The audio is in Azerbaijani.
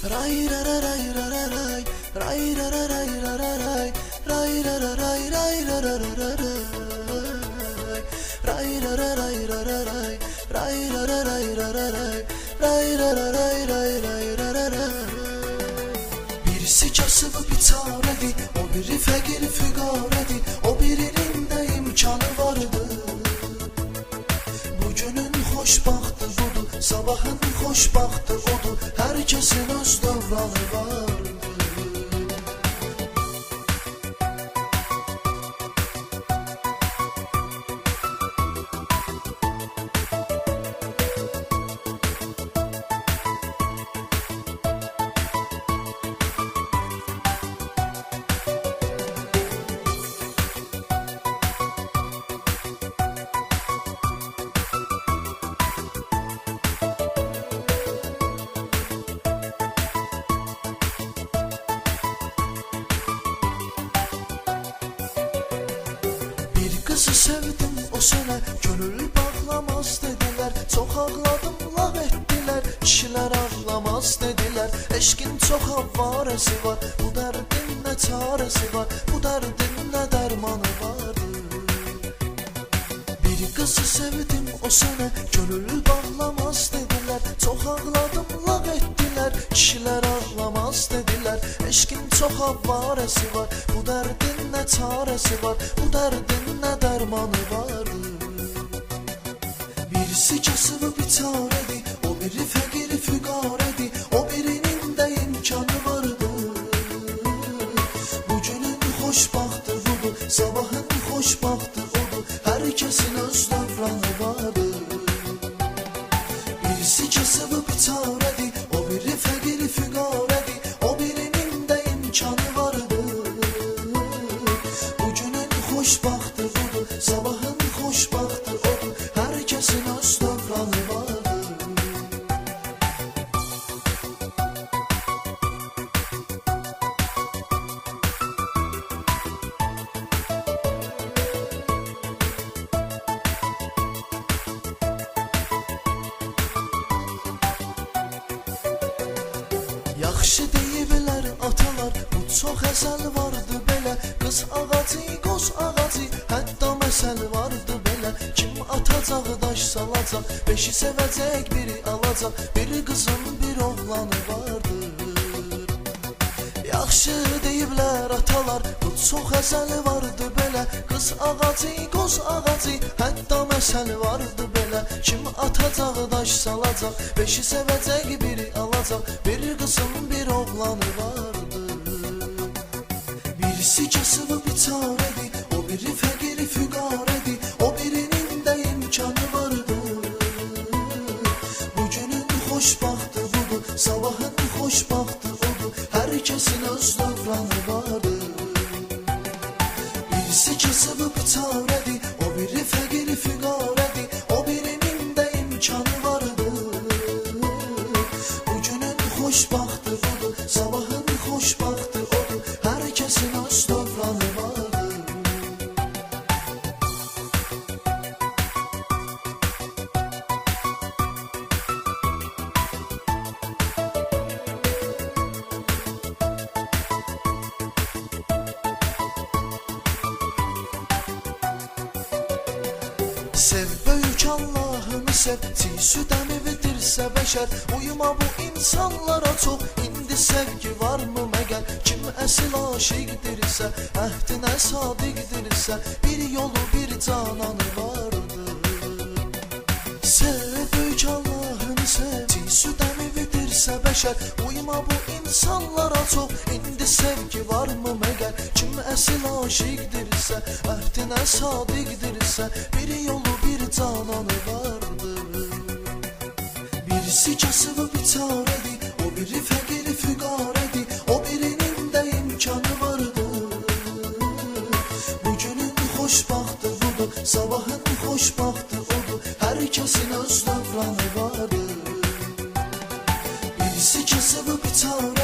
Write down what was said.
Ray ra ra ray ra ra ray, ray ra ra ray ra ra ray, ray ra ra ray ray ra ra ra ra ray, ray ra ra ray ra ra ray, ray ra ra ray ra ra ray, ray ra ra ray ray ray ra ra ray. Birisi kasıbı bir çarədi, o biri fəqir füqarədi, o birinin də imkanı vardı. Bugünün xoşbaxtı budur, sabahın xoşbaxtı odur, hər kəsin öz dövranı vardı. Kızı sevdim o sene, gönül bağlamaz dediler. Çok ağladım, laf ettiler, kişiler ağlamaz dediler. Eşkin çok havvaresi var, bu derdin ne çaresi var, bu derdin ne dermanı vardı. Bir kızı sevdim o sene, gönül bağlamaz dediler. Çok ağladım, laf ettiler, kişiler ağlamaz dediler. Eşkin çok havvaresi var, bu derdin ne çaresi var, bu derdin ne dermanı vardı. Birisi kasıbı bir çarədi, o biri fəqiri füqarədi, o birinin də imkanı vardı. Bugünün xoşbaxtı budur, sabahın xoşbaxtı odur, hər kəsin öz dövranı vardı. Birisi kasıbı bir çarədi, o biri fəqiri füqarədi, o birinin də imkanı vardı. Bugünün xoşbaxtı budur, sabahın xoşbaxtı odur, hər kəsin öz dövranı vardı. Yaxşı deyiblər atalar, bu çox əzəl vardı belə. Qız ağacı, qoz ağacı, hətta məsəl vardı belə. Kim atacaq, daş salacaq, beşi sevəcək, biri alacaq, biri qızın, bir oğlanı vardır. Yaxşı deyiblər atalar, bu çox əzəl vardı belə. Qız ağacı, qoz ağacı, hətta məsəl vardı belə. Kim atacaq, daş salacaq, beşi sevəcək, biri alacaq, bir qızın, bir oğlanı vardı. Birisi kasıbı bir çarədi, o biri fəqiri füqarədi, o birinin də imkanı vardı. Bugünün xoşbaxtı budur, sabahın xoşbaxtı odur, hər kəsin öz dövranı vardı. Birisi kasıbı bir çarədi, o biri fəqiri füqarədi, o birinin də imkanı vardı. Bugünün xoşbaxtı budur, sabahın xoşbaxtı odur, hər kəsin öz dövranı vardı. Sev böyük Allah'ını sev, südən evidirsə bəşər. Uyuma bu insanlara çox, indi sevgi var mı məgər? Kim əsil aşiqdirsə, əhdinə sadiqdirsə, bir yolu, bir cananı vardır. Sev böyük Allah'ını sev, südən evidirsə bəşər. Uyuma bu insanlara çox, indi sevgi var mı məgər? Kim əsil aşiqdirsə, əhdinə sadiqdirsə, bir yolu, bir cananı vardır. Birisi kasıbı bir çarədi, o biri fəqiri füqarədi, o birinin də imkanı vardı. Bugünün xoşbaxtı budur, sabahın xoşbaxtı odur, hər kəsin öz dövranı vardı. Birisi kasıbı bir çarədi,